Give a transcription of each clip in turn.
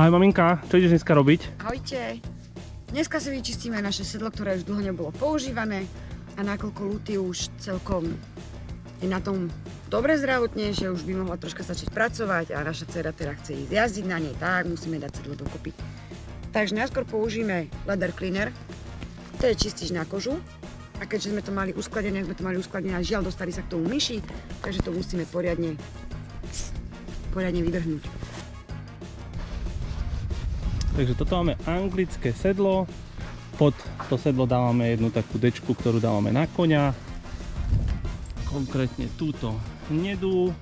Ahoj maminka, čo ideš dneska robiť? Ahojte. Dneska si vyčistíme naše sedlo, ktoré už dlho nebolo používané a nakoľko Luty už celkom je na tom dobre zdravotne, že už by mohla troška začať pracovať a naša dcera teda chce ísť jazdiť na nej, tak musíme dať sedlo dokopy. Takže najskôr použijeme leather cleaner, to je čistič na kožu a keďže sme to mali uskladené, a žiaľ dostali sa k tomu myši, takže to musíme poriadne vyvrhnúť. Takže toto máme anglické sedlo, pod to sedlo dávame jednu takú dečku, ktorú dávame na koňa, konkrétne túto hnedú,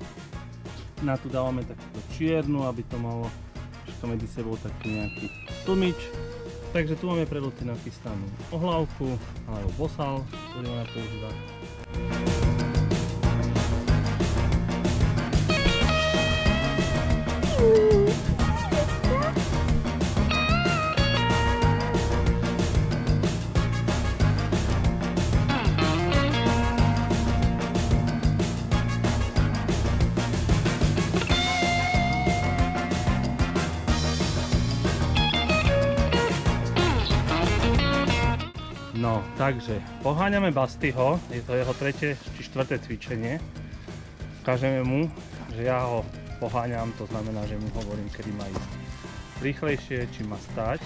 na tu dávame takúto čiernu, aby to malo všetko medzi sebou taký nejaký tlmič. Takže tu máme pre Luty nachystanú ohľavku alebo bosal, ktorý ona používa. No, takže poháňame Bastyho, je to jeho tretie či štvrté cvičenie. Ukážeme mu, že ja ho poháňam, to znamená, že mu hovorím, kedy má ísť rýchlejšie, či má stáť.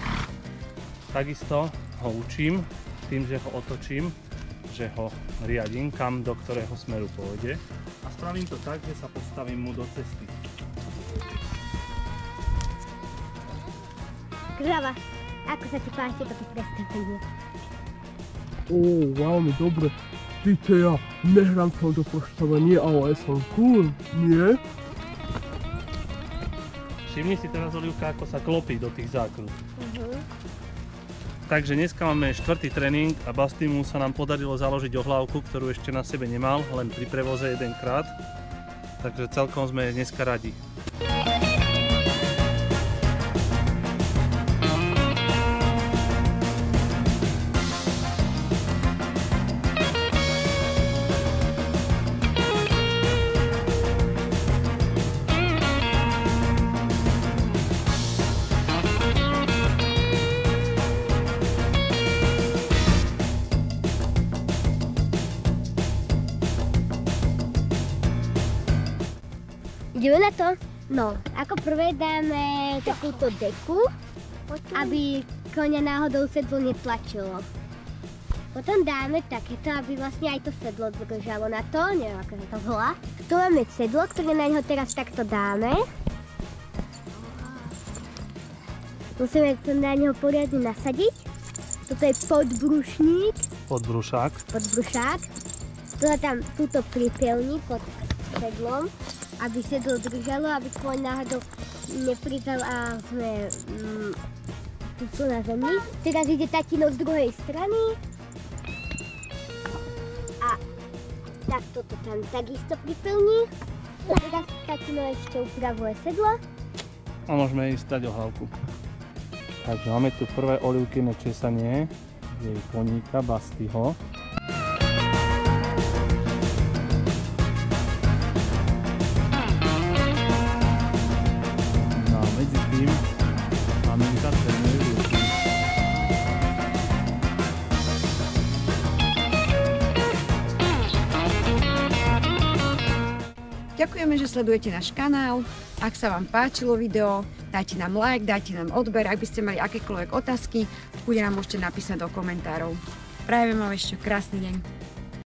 Takisto ho učím tým, že ho otočím, že ho riadím, kam do ktorého smeru pôjde. A spravím to tak, že sa postavím mu do cesty. Krava, ako sa ti páči toto predstavenie? Veľmi dobre. Víte, ja nehrám toto postavenie, ale som cool, nie? Všimni si teraz, Olivka, ako sa klopí do tých zákrut. Takže dneska máme štvrtý tréning a Bastymu sa nám podarilo založiť ohľavku, ktorú ešte na sebe nemal, len pri prevoze jedenkrát. Takže celkom sme dneska radi. Ideme na to? No, ako prvé dáme takúto deku, aby koňa náhodou sedlo netlačilo. Potom dáme takéto, aby vlastne aj to sedlo držalo na to, neviem ako sa to volá. Tu máme sedlo, ktoré na ňo teraz takto dáme. Musíme to na ňo poriadne nasadiť. Toto je podbrušník. Podbrušák. Podbrušák. Toto tam túto pripevní pod sedlom, aby sedlo držalo, aby koň náhodou nepridal a sme tu na zemi. Teraz ide tatino z druhej strany. A takto to tam takisto pripevní. Teraz tatino ešte upravuje sedlo. A môžeme ísť dať ohľavku. Takže máme tu prvé Olivkine česanie jej koníka Bastyho. Ďakujeme, že sledujete náš kanál. Ak sa vám páčilo video, dajte nám like, dajte nám odber. Ak by ste mali akékoľvek otázky, bude nám môžete napísať do komentárov. Prajeme vám ešte krásny deň.